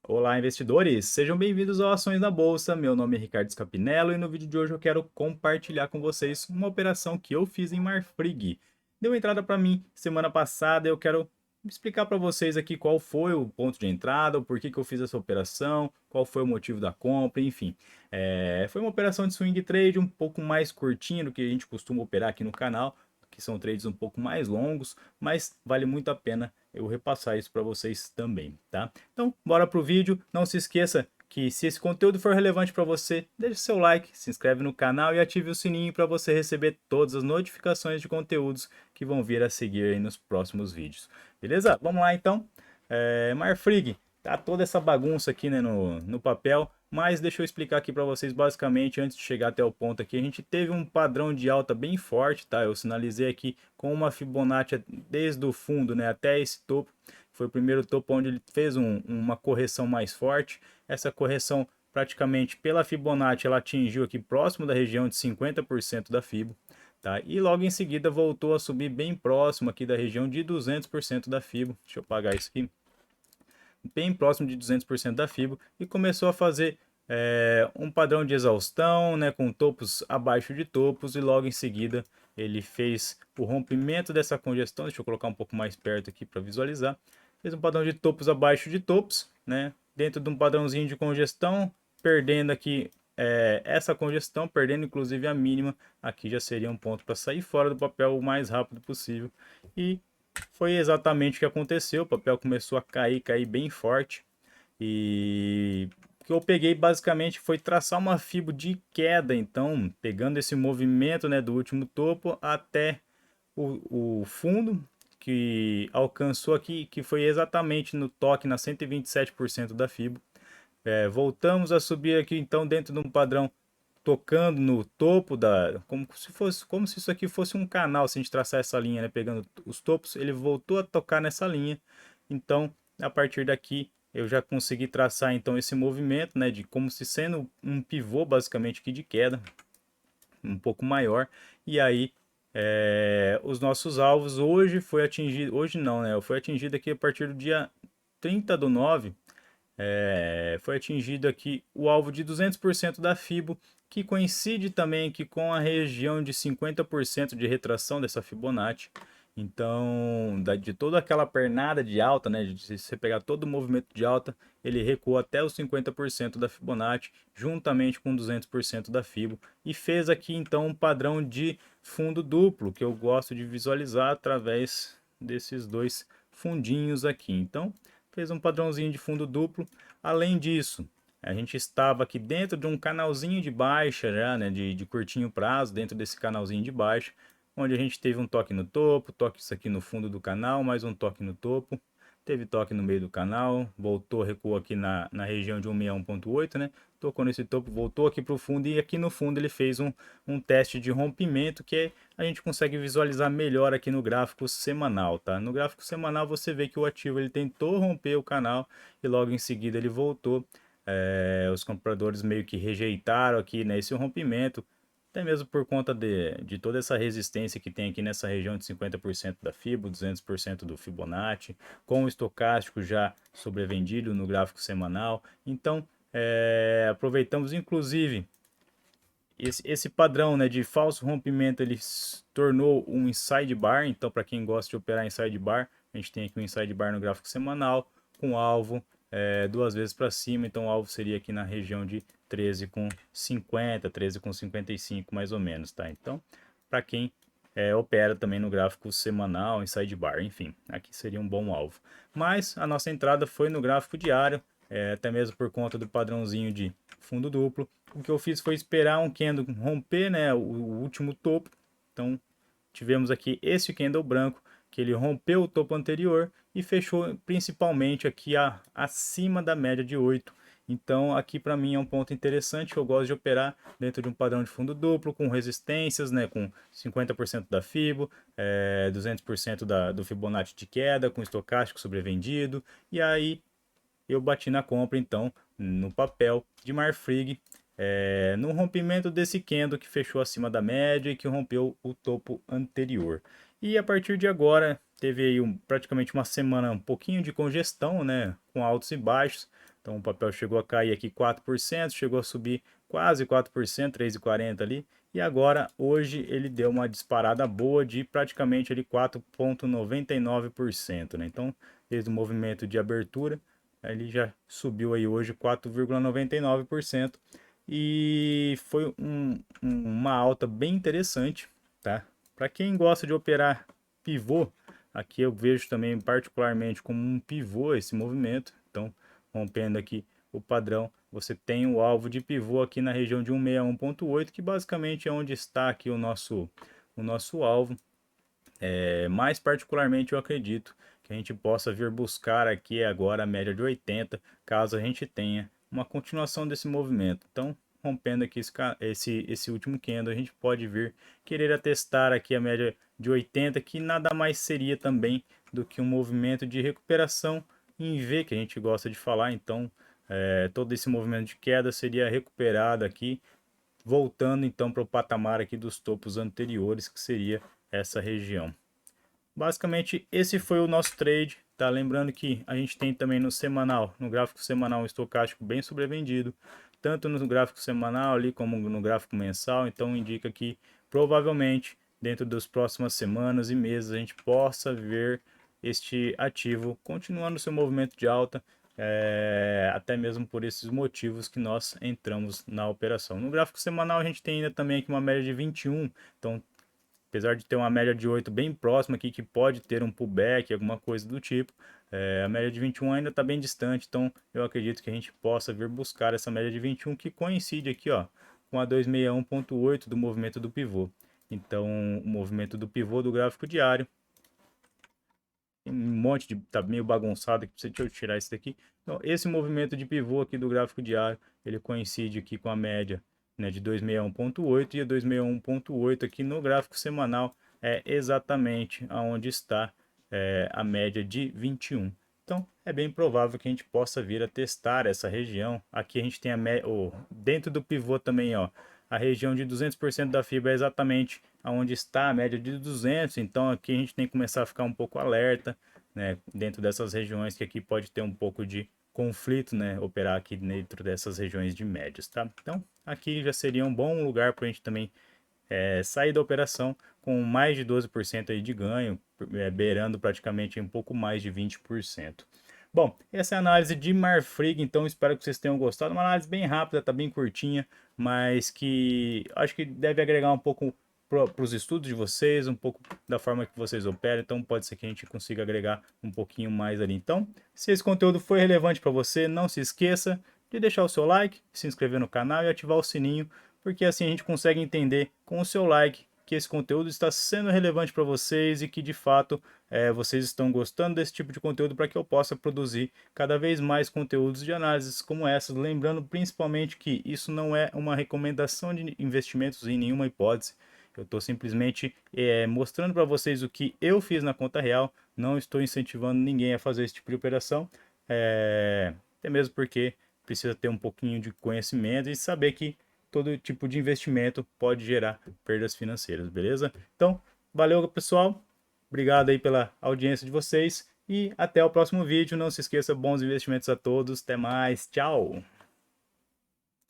Olá, investidores! Sejam bem-vindos ao Ações na Bolsa. Meu nome é Ricardo Scapinello e no vídeo de hoje eu quero compartilhar com vocês uma operação que eu fiz em Marfrig. Deu entrada para mim semana passada, eu quero explicar para vocês aqui qual foi o ponto de entrada, o porquê que eu fiz essa operação, qual foi o motivo da compra, enfim. Foi uma operação de swing trade um pouco mais curtinha do que a gente costuma operar aqui no canal, que são trades um pouco mais longos, mas vale muito a pena eu repassar isso para vocês também, tá? Então, bora pro vídeo. Não se esqueça que se esse conteúdo for relevante para você, deixe seu like, se inscreve no canal e ative o sininho para você receber todas as notificações de conteúdos que vão vir a seguir aí nos próximos vídeos. Beleza? Vamos lá então. Marfrig, tá toda essa bagunça aqui, né, no papel, mas deixa eu explicar aqui para vocês basicamente antes de chegar até o ponto aqui. A gente teve um padrão de alta bem forte, tá? Eu sinalizei aqui com uma Fibonacci desde o fundo, né, até esse topo. Foi o primeiro topo onde ele fez uma correção mais forte. Essa correção praticamente pela Fibonacci ela atingiu aqui próximo da região de 50% da Fibo. Tá? E logo em seguida voltou a subir bem próximo aqui da região de 200% da Fibo. Deixa eu apagar isso aqui. Bem próximo de 200% da Fibo e começou a fazer um padrão de exaustão, né, com topos abaixo de topos, e logo em seguida ele fez o rompimento dessa congestão. Deixa eu colocar um pouco mais perto aqui para visualizar. Fez um padrão de topos abaixo de topos, né, dentro de um padrãozinho de congestão, perdendo aqui essa congestão, perdendo inclusive a mínima. Aqui já seria um ponto para sair fora do papel o mais rápido possível, e foi exatamente o que aconteceu. O papel começou a cair bem forte. E o que eu peguei basicamente foi traçar uma fibo de queda. Então, pegando esse movimento, né, do último topo até o fundo, que alcançou aqui, que foi exatamente no toque na 127% da fibo. Voltamos a subir aqui então dentro de um padrão tocando no topo da, como se isso aqui fosse um canal. Se a gente traçar essa linha, né, pegando os topos, ele voltou a tocar nessa linha. Então, a partir daqui eu já consegui traçar então esse movimento, né, de como se sendo um pivô basicamente aqui de queda um pouco maior. E aí os nossos alvos hoje foi atingido, hoje não, né, foi atingido aqui a partir do dia 30/9. Foi atingido aqui o alvo de 200% da Fibo, que coincide também aqui com a região de 50% de retração dessa Fibonacci. Então, de toda aquela pernada de alta, né, de você pegar todo o movimento de alta, ele recuou até os 50% da Fibonacci, juntamente com 200% da Fibo, e fez aqui então um padrão de fundo duplo, que eu gosto de visualizar através desses dois fundinhos aqui. Então, fez um padrãozinho de fundo duplo. Além disso, a gente estava aqui dentro de um canalzinho de baixa já, né, de curtinho prazo, dentro desse canalzinho de baixa, onde a gente teve um toque no topo, toque isso aqui no fundo do canal, mais um toque no topo, teve toque no meio do canal, voltou, recuou aqui na região de 161.8, né? Tocou nesse topo, voltou aqui para o fundo, e aqui no fundo ele fez um teste de rompimento que a gente consegue visualizar melhor aqui no gráfico semanal, tá? No gráfico semanal você vê que o ativo ele tentou romper o canal e logo em seguida ele voltou. Os compradores meio que rejeitaram aqui, né, esse rompimento, até mesmo por conta de toda essa resistência que tem aqui nessa região de 50% da Fibo, 200% do Fibonacci, com o estocástico já sobrevendido no gráfico semanal. Então, aproveitamos inclusive esse padrão, né, de falso rompimento. Ele se tornou um inside bar. Então, para quem gosta de operar inside bar, a gente tem aqui um inside bar no gráfico semanal com alvo duas vezes para cima. Então, o alvo seria aqui na região de 13,50, 13,55 mais ou menos, tá? Então, para quem opera também no gráfico semanal, inside bar, enfim, aqui seria um bom alvo. Mas a nossa entrada foi no gráfico diário, até mesmo por conta do padrãozinho de fundo duplo. O que eu fiz foi esperar um candle romper, né, o último topo. Então, tivemos aqui esse candle branco, que ele rompeu o topo anterior e fechou principalmente aqui acima da média de 8. Então, aqui para mim é um ponto interessante, que eu gosto de operar dentro de um padrão de fundo duplo, com resistências, né, com 50% da Fibo, 200% do Fibonacci de queda, com estocástico sobrevendido. E aí eu bati na compra então no papel de Marfrig, no rompimento desse candle que fechou acima da média e que rompeu o topo anterior. E a partir de agora teve aí praticamente uma semana um pouquinho de congestão, né, com altos e baixos. Então o papel chegou a cair aqui 4%, chegou a subir quase 4%, 3,40 ali. E agora, hoje, ele deu uma disparada boa de praticamente ali 4,99%, né? Então, desde o movimento de abertura, ele já subiu aí hoje 4,99%. E foi uma alta bem interessante, tá? Para quem gosta de operar pivô, aqui eu vejo também particularmente como um pivô esse movimento. Então, rompendo aqui o padrão, você tem o alvo de pivô aqui na região de 161.8, que basicamente é onde está aqui o nosso alvo. Mais particularmente eu acredito que a gente possa vir buscar aqui agora a média de 80, caso a gente tenha uma continuação desse movimento. Então, rompendo aqui esse último candle, a gente pode vir querer atestar aqui a média de 80, que nada mais seria também do que um movimento de recuperação em V, que a gente gosta de falar. Então, todo esse movimento de queda seria recuperado aqui, voltando então para o patamar aqui dos topos anteriores, que seria essa região. Basicamente, esse foi o nosso trade, tá? Lembrando que a gente tem também no semanal, no gráfico semanal, um estocástico bem sobrevendido, tanto no gráfico semanal ali como no gráfico mensal. Então indica que provavelmente dentro das próximas semanas e meses a gente possa ver este ativo continuando seu movimento de alta, até mesmo por esses motivos que nós entramos na operação. No gráfico semanal a gente tem ainda também aqui uma média de 21, então apesar de ter uma média de 8 bem próxima aqui, que pode ter um pullback, alguma coisa do tipo, a média de 21 ainda está bem distante, então eu acredito que a gente possa vir buscar essa média de 21, que coincide aqui ó, com a 261.8 do movimento do pivô. Então, o movimento do pivô do gráfico diário, tem um monte de, tá meio bagunçado aqui, deixa eu tirar isso daqui. Então, esse movimento de pivô aqui do gráfico diário, ele coincide aqui com a média, né, de 261.8, e a 261.8 aqui no gráfico semanal é exatamente aonde está a média de 21. Então, é bem provável que a gente possa vir a testar essa região. Aqui a gente tem dentro do pivô também, ó, a região de 200% da fibra é exatamente aonde está a média de 200. Então, aqui a gente tem que começar a ficar um pouco alerta, né, dentro dessas regiões, que aqui pode ter um pouco de conflito, né, operar aqui dentro dessas regiões de médias, tá? Então, aqui já seria um bom lugar para a gente também sair da operação com mais de 12% aí de ganho, beirando praticamente um pouco mais de 20%. Bom, essa é a análise de Marfrig, então espero que vocês tenham gostado. Uma análise bem rápida, tá bem curtinha, mas que acho que deve agregar um pouco para os estudos de vocês, um pouco da forma que vocês operam, então pode ser que a gente consiga agregar um pouquinho mais ali. Então, se esse conteúdo foi relevante para você, não se esqueça de deixar o seu like, se inscrever no canal e ativar o sininho, porque assim a gente consegue entender com o seu like que esse conteúdo está sendo relevante para vocês e que de fato vocês estão gostando desse tipo de conteúdo, para que eu possa produzir cada vez mais conteúdos de análises como essas. Lembrando principalmente que isso não é uma recomendação de investimentos em nenhuma hipótese. Eu estou simplesmente mostrando para vocês o que eu fiz na conta real. Não estou incentivando ninguém a fazer esse tipo de operação, até mesmo porque precisa ter um pouquinho de conhecimento e saber que todo tipo de investimento pode gerar perdas financeiras, beleza? Então, valeu pessoal, obrigado aí pela audiência de vocês e até o próximo vídeo. Não se esqueça, bons investimentos a todos, até mais, tchau!